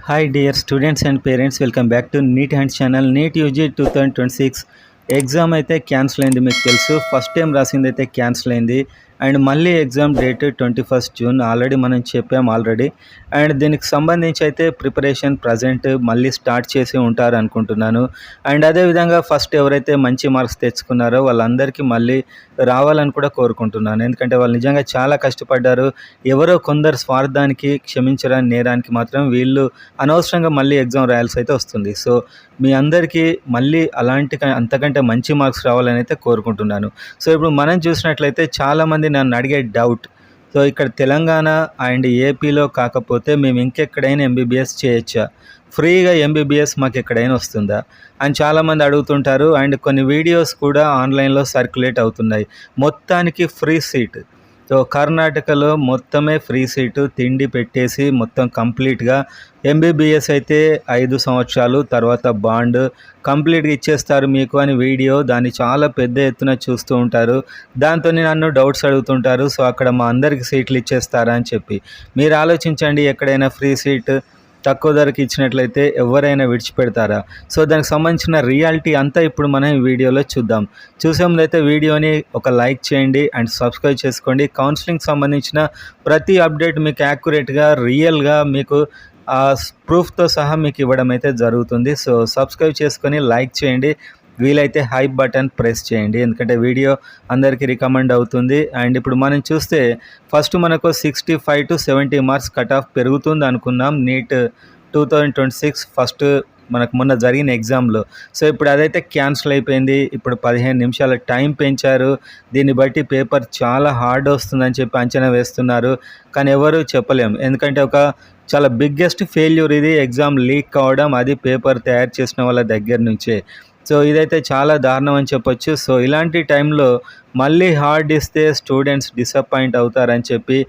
Hi dear students and parents, welcome back to NEET Hands channel. NEET UG 2026 exam అయితే cancel అయింది. మీకు తెలుసు, first time రాసింది అయితే క్యాన్సిల్ అయింది. అండ్ మళ్ళీ ఎగ్జామ్ డేట్ 21 జూన్ ఆల్రెడీ మనం చెప్పాం ఆల్రెడీ. అండ్ దీనికి సంబంధించి అయితే ప్రిపరేషన్ ప్రజెంట్ మళ్ళీ స్టార్ట్ చేసి ఉంటారు అనుకుంటున్నాను. అండ్ అదేవిధంగా ఫస్ట్ ఎవరైతే మంచి మార్క్స్ తెచ్చుకున్నారో వాళ్ళందరికీ మళ్ళీ రావాలని కూడా కోరుకుంటున్నాను. ఎందుకంటే వాళ్ళు నిజంగా చాలా కష్టపడ్డారు. ఎవరో కొందరు స్వార్థానికి, క్షమించరాని నేరానికి మాత్రం వీళ్ళు అనవసరంగా మళ్ళీ ఎగ్జామ్ రాయాల్సి అయితే వస్తుంది. సో మీ అందరికీ మళ్ళీ అంతకంటే మంచి మార్క్స్ రావాలని అయితే కోరుకుంటున్నాను. సో ఇప్పుడు మనం చూసినట్లయితే చాలామంది నన్ను అడిగే డౌట్, సో ఇక్కడ తెలంగాణ అండ్ ఏపీలో కాకపోతే మేము ఇంకెక్కడైనా ఎంబీబీఎస్ చేయొచ్చా, ఫ్రీగా ఎంబీబీఎస్ మాకు ఎక్కడైనా వస్తుందా అని చాలామంది అడుగుతుంటారు. అండ్ కొన్ని వీడియోస్ కూడా ఆన్లైన్లో సర్క్యులేట్ అవుతున్నాయి. మొత్తానికి ఫ్రీ సీట్, సో కర్ణాటకలో మొత్తమే ఫ్రీ సీటు, తిండి పెట్టేసి మొత్తం కంప్లీట్గా ఎంబీబీఎస్ అయితే 5 సంవత్సరాలు తర్వాత బాండ్ కంప్లీట్గా ఇచ్చేస్తారు మీకు అని వీడియో, దాన్ని చాలా పెద్ద ఎత్తున చూస్తూ ఉంటారు. దాంతో నన్ను డౌట్స్ అడుగుతుంటారు, సో అక్కడ మా అందరికి సీట్లు ఇచ్చేస్తారా అని చెప్పి. మీరు ఆలోచించండి, ఎక్కడైనా ఫ్రీ సీట్ తక్కువ ధరకి ఇచ్చినట్లయితే ఎవరైనా విడిచిపెడతారా? సో దానికి సంబంధించిన రియాలిటీ అంతా ఇప్పుడు మనం ఈ వీడియోలో చూద్దాం. చూసే ముందైతే వీడియోని ఒక లైక్ చేయండి అండ్ సబ్స్క్రైబ్ చేసుకోండి. కౌన్సిలింగ్ సంబంధించిన ప్రతి అప్డేట్ మీకు యాక్యురేట్గా, రియల్గా మీకు ప్రూఫ్తో సహా మీకు ఇవ్వడం అయితే జరుగుతుంది. సో సబ్స్క్రైబ్ చేసుకొని లైక్ చేయండి, వీలైతే హైప్ బటన్ ప్రెస్ చేయండి, ఎందుకంటే వీడియో అందరికీ రికమెండ్ అవుతుంది. అండ్ ఇప్పుడు మనం చూస్తే ఫస్ట్ మనకు 65 to 70 మార్క్స్ కట్ ఆఫ్ పెరుగుతుంది అనుకున్నాం నీట్ 2026 ఫస్ట్ మనకు మొన్న జరిగిన ఎగ్జామ్లో. సో ఇప్పుడు అదైతే క్యాన్సిల్ అయిపోయింది. ఇప్పుడు 15 నిమిషాల టైం పెంచారు. దీన్ని బట్టి పేపర్ చాలా హార్డ్ వస్తుందని చెప్పి అంచనా వేస్తున్నారు, కానీ ఎవరు చెప్పలేం. ఎందుకంటే ఒక చాలా బిగ్గెస్ట్ ఫెయిల్యూర్ ఇది, ఎగ్జామ్ లీక్ కావడం, అది పేపర్ తయారు చేసిన వాళ్ళ దగ్గర నుంచే. సో ఇదైతే చాలా దారుణం అని చెప్పొచ్చు. సో ఇలాంటి టైంలో మళ్ళీ హార్డ్ ఇస్తే స్టూడెంట్స్ డిసప్పాయింట్ అవుతారని చెప్పి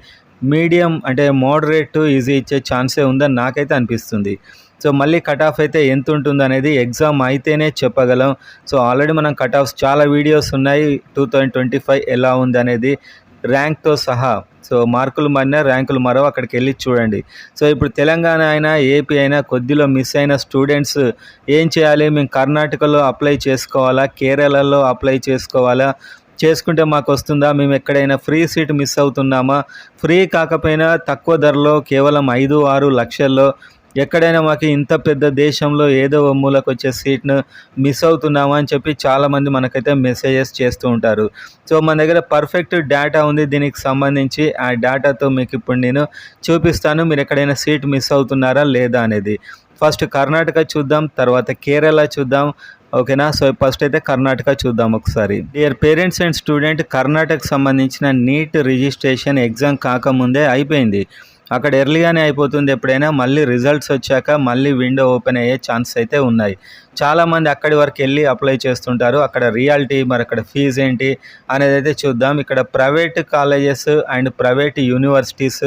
మీడియం అంటే మోడరేట్ టు ఈజీ ఇచ్చే ఛాన్సే ఉందని నాకైతే అనిపిస్తుంది. సో మళ్ళీ కట్ ఆఫ్ అయితే ఎంత ఉంటుంది అనేది ఎగ్జామ్ అయితేనే చెప్పగలం. సో ఆల్రెడీ మనం కట్ ఆఫ్స్ చాలా వీడియోస్ ఉన్నాయి, 2025 ఎలా ఉంది అనేది ర్యాంక్తో సహా. సో మార్కులు మారినా ర్యాంకులు మరో, అక్కడికి వెళ్ళి చూడండి. సో ఇప్పుడు తెలంగాణ అయినా ఏపీ అయినా కొద్దిలో మిస్ అయిన స్టూడెంట్స్ ఏం చేయాలి? మేము కర్ణాటకలో అప్లై చేసుకోవాలా, కేరళలో అప్లై చేసుకోవాలా, చేసుకుంటే మాకు వస్తుందా, మేము ఎక్కడైనా ఫ్రీ సీట్ మిస్ అవుతున్నామా, ఫ్రీ కాకపోయినా తక్కువ ధరలో కేవలం 5-6 లక్షల్లో ఎక్కడైనా మాకు ఇంత పెద్ద దేశంలో ఏదో మూలకు వచ్చే సీట్ను మిస్ అవుతున్నామా అని చెప్పి చాలామంది మనకైతే మెసేజెస్ చేస్తూ ఉంటారు. సో మన దగ్గర పర్ఫెక్ట్ డేటా ఉంది దీనికి సంబంధించి. ఆ డేటాతో మీకు ఇప్పుడు నేను చూపిస్తాను మీరు ఎక్కడైనా సీట్ మిస్ అవుతున్నారా లేదా అనేది. ఫస్ట్ కర్ణాటక చూద్దాం, తర్వాత కేరళ చూద్దాం, ఓకేనా? సో ఫస్ట్ అయితే కర్ణాటక చూద్దాం ఒకసారి. డియర్ పేరెంట్స్ అండ్ స్టూడెంట్, కర్ణాటకకు సంబంధించిన నీట్ రిజిస్ట్రేషన్ ఎగ్జామ్ కాకముందే అయిపోయింది. అక్కడ ఎర్లీగానే అయిపోతుంది. ఎప్పుడైనా మళ్ళీ రిజల్ట్స్ వచ్చాక మళ్ళీ విండో ఓపెన్ అయ్యే ఛాన్స్ అయితే ఉన్నాయి. చాలామంది అక్కడి వరకు వెళ్ళి అప్లై చేస్తుంటారు. అక్కడ రియాలిటీ, మరి అక్కడ ఫీజు ఏంటి అనేది అయితే చూద్దాం. ఇక్కడ private colleges and private universities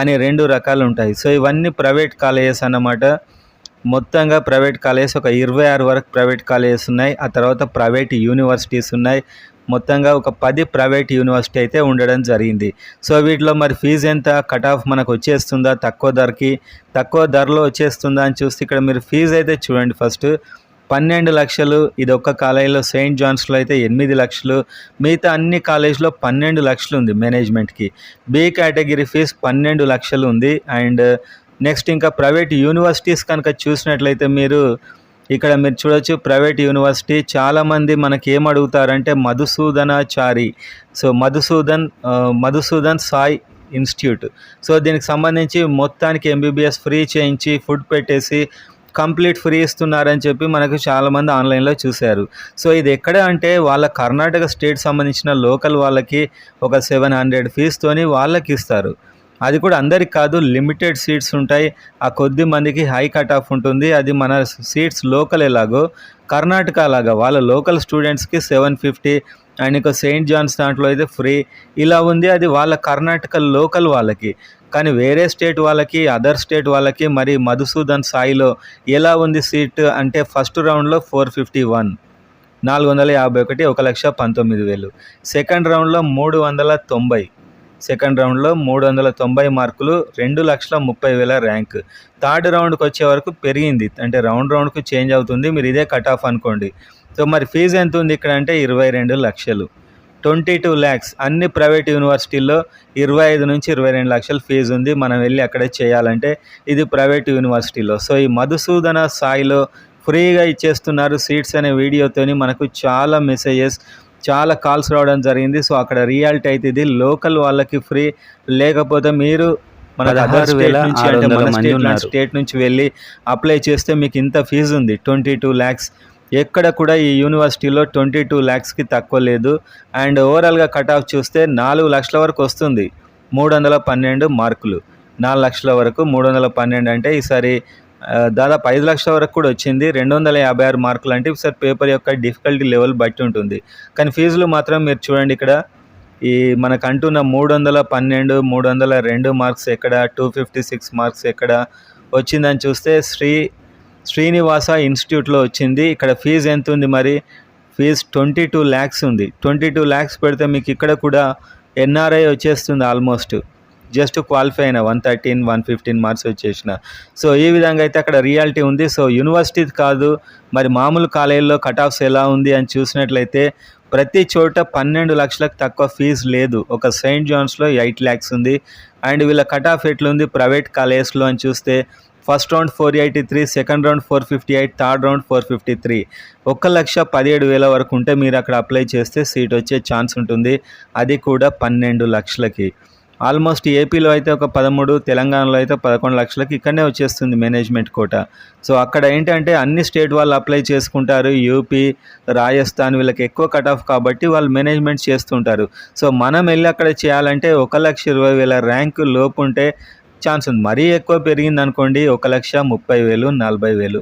అని 2 రకాలు ఉంటాయి. సో ఇవన్నీ ప్రైవేట్ కాలేజెస్ అన్నమాట. మొత్తంగా ప్రైవేట్ కాలేజెస్ ఒక 26 వరకు ప్రైవేట్ కాలేజెస్ ఉన్నాయి. ఆ తర్వాత ప్రైవేట్ యూనివర్సిటీస్ ఉన్నాయి. మొత్తంగా ఒక 10 ప్రైవేట్ యూనివర్సిటీ అయితే ఉండడం జరిగింది. సో వీటిలో మరి ఫీజు ఎంత, కట్ ఆఫ్ మనకు వచ్చేస్తుందా, తక్కువ ధరలో వచ్చేస్తుందా అని చూస్తే ఇక్కడ మీరు ఫీజు అయితే చూడండి. ఫస్ట్ 12 లక్షలు, ఇది ఒక్క కాలేజీలో సెయింట్ జాన్స్లో అయితే 8 లక్షలు, మిగతా అన్ని కాలేజ్లో 12 లక్షలు ఉంది మేనేజ్మెంట్కి. బి కేటగిరీ ఫీజు 12 లక్షలు ఉంది. అండ్ నెక్స్ట్ ఇంకా ప్రైవేట్ యూనివర్సిటీస్ కనుక చూసినట్లయితే ఇక్కడ మీరు చూడొచ్చు, ప్రైవేట్ యూనివర్సిటీ చాలామంది మనకి ఏం అడుగుతారంటే Madhusudanachari, so Madhusudan Sai institute. So దీనికి సంబంధించి మొత్తానికి ఎంబీబీఎస్ ఫ్రీ చేయించి ఫుడ్ పెట్టేసి కంప్లీట్ ఫ్రీ ఇస్తున్నారని చెప్పి మనకు చాలామంది ఆన్లైన్లో చూశారు. సో ఇది ఎక్కడ అంటే వాళ్ళ కర్ణాటక స్టేట్ సంబంధించిన లోకల్ వాళ్ళకి ఒక 700 ఫీజుతోని వాళ్ళకి ఇస్తారు. అది కూడా అందరికి కాదు, లిమిటెడ్ సీట్స్ ఉంటాయి. ఆ కొద్ది మందికి హై కట్ ఆఫ్ ఉంటుంది. అది మన సీట్స్ లోకల్ ఎలాగో కర్ణాటక అలాగా వాళ్ళ లోకల్ స్టూడెంట్స్కి 750 అండ్ ఇంకా సెయింట్ జాన్స్ దాంట్లో అయితే ఫ్రీ ఇలా ఉంది. అది వాళ్ళ కర్ణాటక లోకల్ వాళ్ళకి. కానీ వేరే స్టేట్ వాళ్ళకి, అదర్ స్టేట్ వాళ్ళకి మరి మధుసూదన్ సాయిలో ఎలా ఉంది సీట్ అంటే ఫస్ట్ రౌండ్లో 451, 451, 1,19,000. సెకండ్ రౌండ్లో 390, సెకండ్ రౌండ్లో 390 మార్కులు, 2,30,000 ర్యాంక్. థర్డ్ రౌండ్కి వచ్చే వరకు పెరిగింది, అంటే రౌండ్కు చేంజ్ అవుతుంది. మీరు ఇదే కట్ ఆఫ్ అనుకోండి. సో మరి ఫీజు ఎంత ఉంది ఇక్కడ అంటే 22 లక్షలు, 22 lakhs. అన్ని ప్రైవేట్ యూనివర్సిటీల్లో 25 నుంచి 22 లక్షల ఫీజు ఉంది. మనం వెళ్ళి అక్కడే చేయాలంటే ఇది ప్రైవేట్ యూనివర్సిటీలో. సో ఈ మధుసూదన సాయిలో ఫ్రీగా ఇచ్చేస్తున్నారు సీట్స్ అనే వీడియోతోని మనకు చాలా మెసేజెస్, చాలా కాల్స్ రావడం జరిగింది. సో అక్కడ రియాలిటీ అయితే ఇది. లోకల్ వాళ్ళకి ఫ్రీ, లేకపోతే మీరు మన అదర్ స్టేట్ నుంచి అంటే మన స్టేట్ నుంచి వెళ్ళి అప్లై చేస్తే మీకు ఇంత ఫీజు ఉంది, 22 lakhs. ఎక్కడ కూడా ఈ యూనివర్సిటీలో 22 lakhsకి తక్కువ లేదు. అండ్ ఓవరాల్గా కట్ ఆఫ్ చూస్తే 4 లక్షల వరకు వస్తుంది. 312 మార్కులు, 4 లక్షల వరకు 312 అంటే ఈసారి దాదాపు 5 లక్షల వరకు కూడా వచ్చింది. 256 మార్కులు అంటే ఈసారి పేపర్ యొక్క డిఫికల్టీ లెవెల్ బట్టి ఉంటుంది. కానీ ఫీజులు మాత్రం మీరు చూడండి, ఇక్కడ ఈ మనకు అంటున్న 312, 302 మార్క్స్ ఎక్కడ, 256 మార్క్స్ ఎక్కడ వచ్చిందని చూస్తే శ్రీనివాస ఇన్స్టిట్యూట్లో వచ్చింది. ఇక్కడ ఫీజు ఎంత ఉంది మరి? ఫీజు 22 lakhs ఉంది. 22 lakhs పెడితే మీకు ఇక్కడ కూడా ఎన్ఆర్ఐ వచ్చేస్తుంది. ఆల్మోస్ట్ జస్ట్ క్వాలిఫై అయిన 113, 115 మార్క్స్ వచ్చేసిన. సో ఈ విధంగా అయితే అక్కడ రియాలిటీ ఉంది. సో యూనివర్సిటీ కాదు, మరి మామూలు కాలేజీల్లో కట్ ఆఫ్స్ ఎలా ఉంది అని చూసినట్లయితే ప్రతి చోట 12 లక్షలకు తక్కువ ఫీజు లేదు. ఒక సెయింట్ జాన్స్లో 8 lakhs ఉంది. అండ్ వీళ్ళ కట్ ఆఫ్ ఎట్లుంది ప్రైవేట్ కాలేజెస్లో అని చూస్తే first round 483, second round 458, third round 453. 1,17,000 వరకు ఉంటే మీరు అక్కడ అప్లై చేస్తే సీట్ వచ్చే ఛాన్స్ ఉంటుంది. అది కూడా 12 లక్షలకి. ఆల్మోస్ట్ ఏపీలో అయితే ఒక 13, తెలంగాణలో అయితే 11 లక్షలకి ఇక్కడనే వచ్చేస్తుంది మేనేజ్మెంట్ కోట. సో అక్కడ ఏంటంటే అన్ని స్టేట్ వాళ్ళు అప్లై చేసుకుంటారు. యూపీ, రాజస్థాన్ వీళ్ళకి ఎక్కువ కట్ ఆఫ్ కాబట్టి వాళ్ళు మేనేజ్మెంట్ చేస్తుంటారు. సో మనం వెళ్ళి అక్కడ చేయాలంటే 1,20,000 ర్యాంకు లోపు ఉంటే ఛాన్స్ ఉంది. మరీ ఎక్కువ పెరిగింది అనుకోండి 1,30,000, 40,000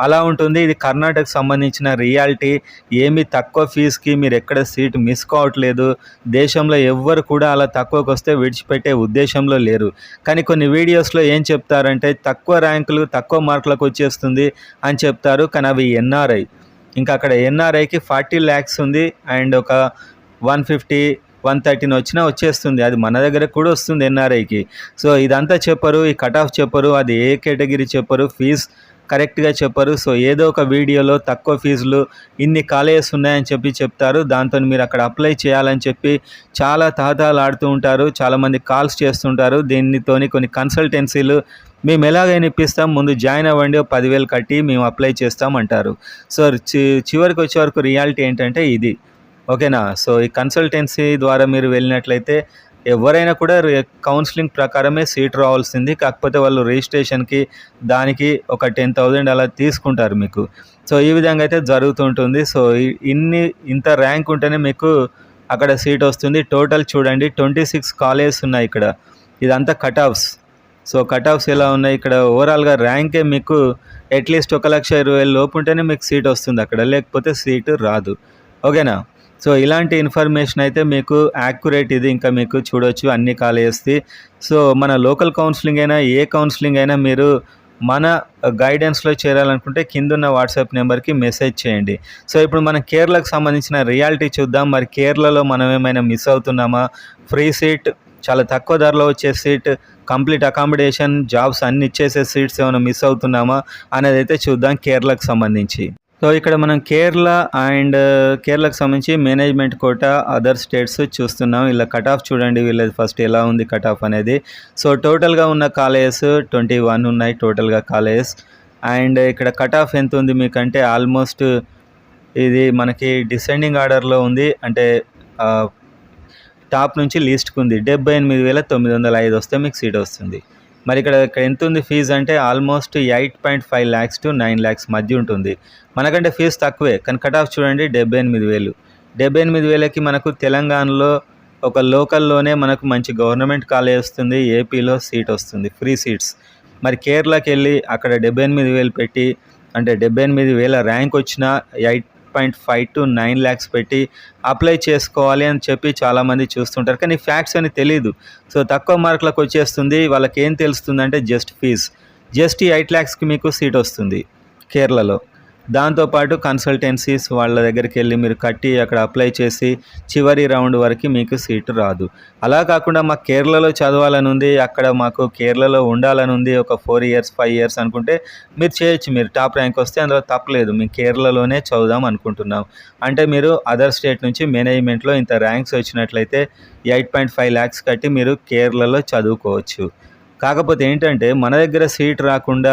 అలా ఉంటుంది. ఇది కర్ణాటకకు సంబంధించిన రియాలిటీ. ఏమి తక్కువ ఫీజుకి మీరు ఎక్కడ సీట్ మిస్ కావట్లేదు. దేశంలో ఎవ్వరు కూడా అలా తక్కువకి వస్తే విడిచిపెట్టే ఉద్దేశంలో లేరు. కానీ కొన్ని వీడియోస్లో ఏం చెప్తారంటే తక్కువ ర్యాంకులు, తక్కువ మార్కులకు వచ్చేస్తుంది అని చెప్తారు. కానీ అవి ఎన్ఆర్ఐ. ఇంకా అక్కడ ఎన్ఆర్ఐకి 40 lakhs ఉంది. అండ్ ఒక 150, 113 వచ్చినా వచ్చేస్తుంది. అది మన దగ్గర కూడా వస్తుంది ఎన్ఆర్ఐకి. సో ఇదంతా చెప్పరు, ఈ కట్ ఆఫ్ చెప్పరు, అది ఏ కేటగిరీ చెప్పరు, ఫీజు కరెక్ట్గా చెప్పరు. సో ఏదో ఒక వీడియోలో తక్కువ ఫీజులు ఇన్ని కాలేజెస్ ఉన్నాయని చెప్తారు. దాంతో మీరు అక్కడ అప్లై చేయాలని చెప్పి చాలా తహతహలాడుతూ ఉంటారు. చాలామంది కాల్స్ చేస్తుంటారు. దీనితోని కొన్ని కన్సల్టెన్సీలు మేము ఎలాగైనా ఇప్పిస్తాం, ముందు జాయిన్ అవ్వండి, 10,000 కట్టి మేము అప్లై చేస్తాం అంటారు. సో చివరికి వచ్చే వరకు రియాలిటీ ఏంటంటే ఇది, ఓకేనా. సో ఈ కన్సల్టెన్సీ ద్వారా మీరు వెళ్ళినట్లయితే ఎవరైనా కూడా కౌన్సిలింగ్ ప్రకారమే సీట్ రావాల్సింది. కాకపోతే వాళ్ళు రిజిస్ట్రేషన్కి దానికి ఒక 10,000 అలా తీసుకుంటారు మీకు. సో ఈ విధంగా అయితే జరుగుతుంటుంది. సో ఇంత ర్యాంక్ ఉంటేనే మీకు అక్కడ సీట్ వస్తుంది. టోటల్ చూడండి 26 కాలేజెస్ ఉన్నాయి ఇక్కడ. ఇదంతా cut offs. So cut offs ఎలా ఉన్నాయి ఇక్కడ, ఓవరాల్గా ర్యాంకే మీకు అట్లీస్ట్ 1,20,000 లోపు ఉంటేనే మీకు సీట్ వస్తుంది అక్కడ, లేకపోతే సీటు రాదు, ఓకేనా. సో ఇలాంటి ఇన్ఫర్మేషన్ అయితే మీకు యాక్యురేట్ ఇది ఇంకా మీకు చూడవచ్చు అన్ని కాలేజెస్ది. సో మన లోకల్ కౌన్సిలింగ్ అయినా ఏ కౌన్సిలింగ్ అయినా మీరు మన గైడెన్స్లో చేరాలనుకుంటే కిందున్న వాట్సాప్ నెంబర్కి మెసేజ్ చేయండి. సో ఇప్పుడు మనం కేరళకు సంబంధించిన రియాలిటీ చూద్దాం. మరి కేరళలో మనం ఏమైనా మిస్ అవుతున్నామా? ఫ్రీ సీట్, చాలా తక్కువ ధరలో వచ్చే సీట్, కంప్లీట్ అకామిడేషన్, జాబ్స్ అన్ని ఇచ్చేసే సీట్స్ ఏమైనా మిస్ అవుతున్నామా అనేది అయితే చూద్దాం కేరళకు సంబంధించి. సో ఇక్కడ మనం కేరళకు సంబంధించి మేనేజ్మెంట్ కోట, అదర్ స్టేట్స్ చూస్తున్నాం. ఇలా కట్ ఆఫ్ చూడండి వీళ్ళది ఫస్ట్ ఎలా ఉంది కట్ ఆఫ్ అనేది. సో టోటల్గా ఉన్న కాలేజెస్ 21 ఉన్నాయి టోటల్గా కాలేజెస్. అండ్ ఇక్కడ కట్ ఆఫ్ ఎంత ఉంది మీకంటే ఆల్మోస్ట్ ఇది మనకి డిసెండింగ్ ఆర్డర్లో ఉంది. అంటే టాప్ నుంచి లీస్ట్కి ఉంది. 78,905 వస్తే మీకు సీట్ వస్తుంది. మరి ఇక్కడ ఎంత ఉంది ఫీజు అంటే ఆల్మోస్ట్ 8.5 lakhs to 9 lakhs మధ్య ఉంటుంది. మనకంటే ఫీజు తక్కువే, కానీ కట్ ఆఫ్ చూడండి 78,000. 78,000కి మనకు తెలంగాణలో ఒక లోకల్లోనే మనకు మంచి గవర్నమెంట్ కాలేజ్ వస్తుంది, ఏపీలో సీట్ వస్తుంది, ఫ్రీ సీట్స్. మరి కేరళకి వెళ్ళి అక్కడ 78,000 పెట్టి, అంటే 78,000 ర్యాంక్ వచ్చిన 8.5 to 9 lakhs పెట్టి అప్లై చేసుకోవాలి అని చెప్పి చాలామంది చూస్తుంటారు. కానీ ఫ్యాక్ట్స్ అని తెలీదు. సో తక్కువ మార్కులకు వచ్చేస్తుంది. వాళ్ళకి ఏం తెలుస్తుందంటే జస్ట్ ఫీజ్, జస్ట్ 8 lakhsకి మీకు సీట్ వస్తుంది కేరళలో. దాంతోపాటు కన్సల్టెన్సీస్ వాళ్ళ దగ్గరికి వెళ్ళి మీరు కట్టి అక్కడ అప్లై చేసి చివరి రౌండ్ వరకు మీకు సీటు రాదు. అలా కాకుండా మాకు కేరళలో చదవాలని ఉంది, అక్కడ మాకు కేరళలో ఉండాలని ఉంది, ఒక 4 ఇయర్స్ 5 ఇయర్స్ అనుకుంటే మీరు చేయొచ్చు. మీరు టాప్ ర్యాంక్ వస్తే అందులో తప్పలేదు. మేము కేరళలోనే చదువుదాం అనుకుంటున్నాం అంటే మీరు అదర్ స్టేట్ నుంచి మేనేజ్మెంట్లో ఇంత ర్యాంక్స్ వచ్చినట్లయితే 8.5 lakhs కట్టి మీరు కేరళలో చదువుకోవచ్చు. కాకపోతే ఏంటంటే మన దగ్గర సీట్ రాకుండా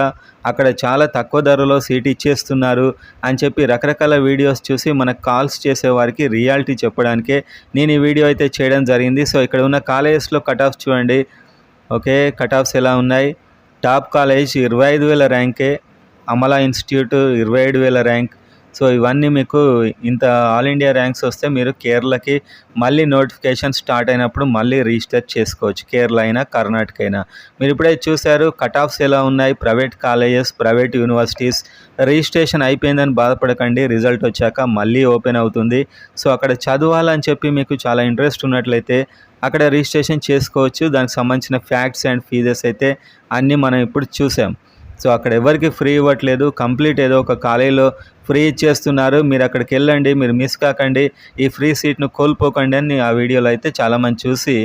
అక్కడ చాలా తక్కువ ధరలో సీట్ ఇచ్చేస్తున్నారు అని చెప్పి రకరకాల వీడియోస్ చూసి మనకు కాల్స్ చేసే వారికి రియాలిటీ చెప్పడానికే నేను ఈ వీడియో అయితే చేయడం జరిగింది. సో ఇక్కడ ఉన్న కాలేజెస్లో కట్ ఆఫ్స్ చూడండి. ఓకే, కట్ ఆఫ్స్ ఎలా ఉన్నాయి. టాప్ కాలేజ్ 25,000 ర్యాంకే, అమలా ఇన్స్టిట్యూట్ 27,000 ర్యాంక్. సో ఇవన్నీ మీకు ఇంత ఆల్ ఇండియా ర్యాంక్స్ వస్తే మీరు కేరళకి మళ్ళీ నోటిఫికేషన్ స్టార్ట్ అయినప్పుడు మళ్ళీ రిజిస్టర్ చేసుకోవచ్చు, కేరళ అయినా కర్ణాటక అయినా. మీరు ఇప్పుడే చూశారు కట్ ఆఫ్స్ ఎలా ఉన్నాయి. Private colleges, private universities registration అయిపోయిందని బాధపడకండి, రిజల్ట్ వచ్చాక మళ్ళీ ఓపెన్ అవుతుంది. సో అక్కడ చదవాలని చెప్పి మీకు చాలా ఇంట్రెస్ట్ ఉన్నట్లయితే అక్కడ రిజిస్ట్రేషన్ చేసుకోవచ్చు. దానికి సంబంధించిన ఫ్యాక్ట్స్ అండ్ ఫీజెస్ అయితే అన్నీ మనం ఇప్పుడు చూసాం. సో అక్కడ ఎవరికి ఫ్రీ ఇవ్వట్లేదు, కంప్లీట్ ఏదో ఒక కాలేజీలో ఫ్రీ ఇచ్చేస్తున్నారు. మీరు అక్కడికి వెళ్ళండి, మీరు మిస్ కాకండి, ఈ ఫ్రీ సీట్ను కోల్పోకండి అని ఆ వీడియోలో అయితే చాలామంది చూసి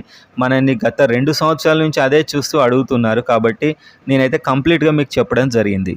మనల్ని గత 2 సంవత్సరాల నుంచి అదే చూస్తూ అడుగుతున్నారు. కాబట్టి నేనైతే కంప్లీట్గా మీకు చెప్పడం జరిగింది.